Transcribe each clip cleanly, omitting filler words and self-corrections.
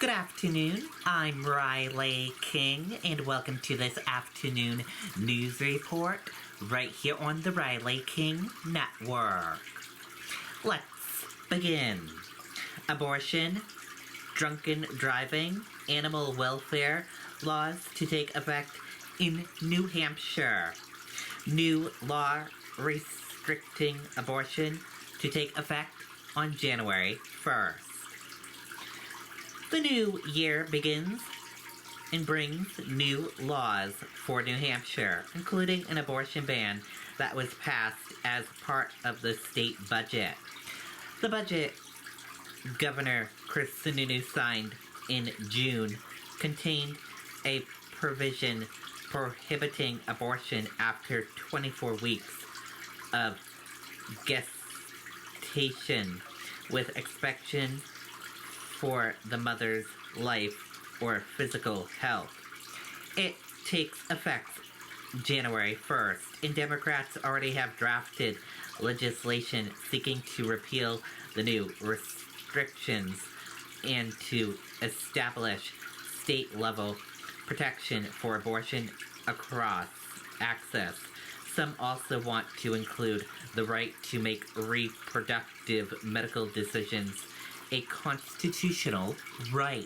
Good afternoon, I'm Riley King, and welcome to this afternoon news report right here on the Riley King Network. Let's begin. Abortion, drunken driving, animal welfare laws to take effect in New Hampshire. New law restricting abortion to take effect on January 1st. The new year begins and brings new laws for New Hampshire, including an abortion ban that was passed as part of the state budget. The budget Governor Chris Sununu signed in June contained a provision prohibiting abortion after 24 weeks of gestation with expectation for the mother's life or physical health. It takes effect January 1st, and Democrats already have drafted legislation seeking to repeal the new restrictions and to establish state-level protection for abortion across access. Some also want to include the right to make reproductive medical decisions a constitutional right.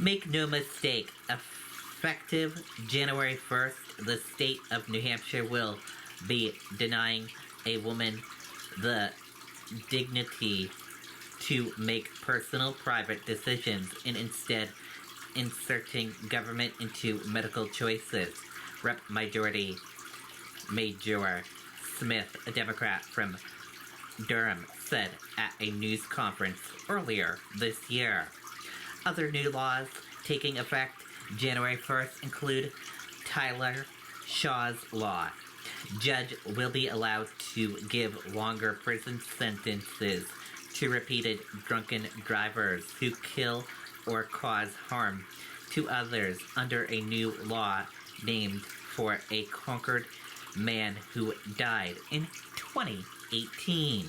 Make no mistake, effective January 1st, the state of New Hampshire will be denying a woman the dignity to make personal private decisions and instead inserting government into medical choices. Rep. Majority Major Smith, a Democrat from Durham, said at a news conference earlier this year. Other new laws taking effect January 1st include Tyler Shaw's Law. Judge will be allowed to give longer prison sentences to repeated drunken drivers who kill or cause harm to others under a new law named for a Concord man who died in 2018.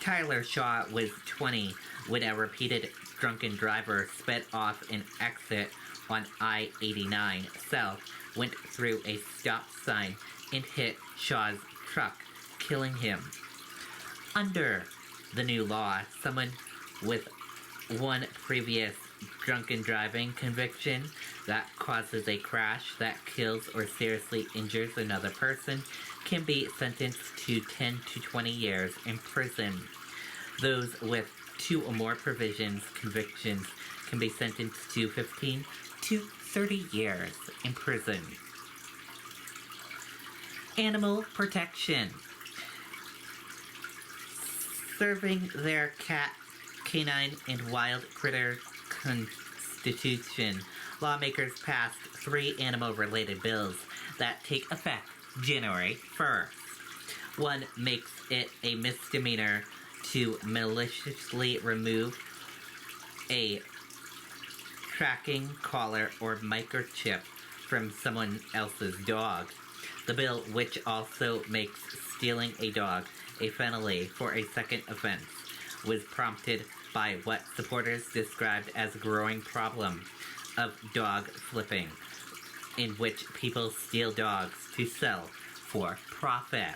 Tyler Shaw was 20 when a repeated drunken driver sped off an exit on I-89 South, went through a stop sign, and hit Shaw's truck, killing him. Under the new law, someone with one previous drunken driving conviction that causes a crash that kills or seriously injures another person can be sentenced to 10 to 20 years in prison. Those with 2 or more convictions can be sentenced to 15 to 30 years in prison. Animal protection. Serving their cat, canine, and wild critter constitution, lawmakers passed 3 animal-related bills that take effect January 1st. One makes it a misdemeanor to maliciously remove a tracking collar or microchip from someone else's dog. The bill, which also makes stealing a dog a felony for a second offense, was prompted by what supporters described as a growing problem of dog flipping, in which people steal dogs to sell for profit.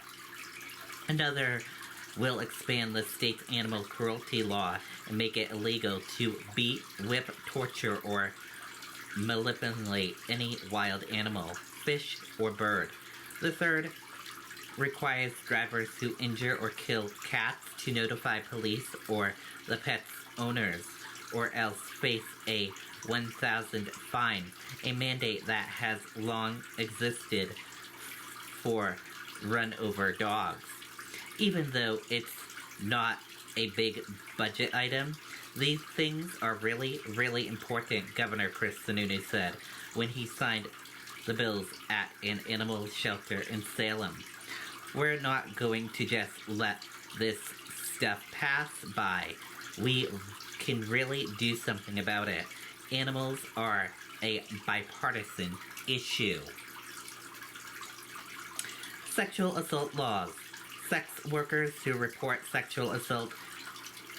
Another will expand the state's animal cruelty law and make it illegal to beat, whip, torture, or manipulate any wild animal, fish, or bird. The third requires drivers who injure or kill cats to notify police or the pet's owners, or else face a $1,000 fine, a mandate that has long existed for run-over dogs. Even though it's not a big budget item, these things are really, really important, Governor Chris Sununu said when he signed the bills at an animal shelter in Salem. We're not going to just let this stuff pass by. We can really do something about it. Animals are a bipartisan issue. Sexual assault laws. Sex workers who report sexual assault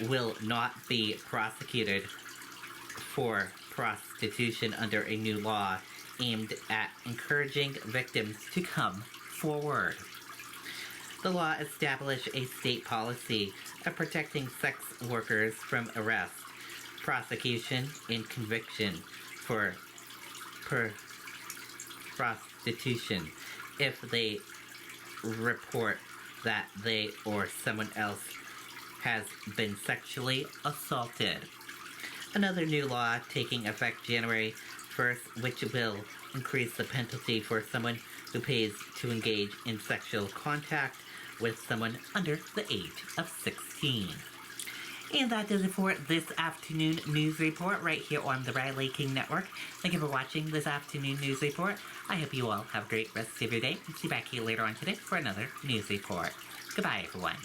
will not be prosecuted for prostitution under a new law aimed at encouraging victims to come forward. The law established a state policy of protecting sex workers from arrest, prosecution, and conviction for prostitution if they report that they or someone else has been sexually assaulted. Another new law taking effect January 1st, which will increase the penalty for someone who pays to engage in sexual contact with someone under the age of 16. And that does it for this afternoon news report right here on the Riley King Network. Thank you for watching this afternoon news report. I hope you all have a great rest of your day and see you back here later on today for another news report. Goodbye, everyone.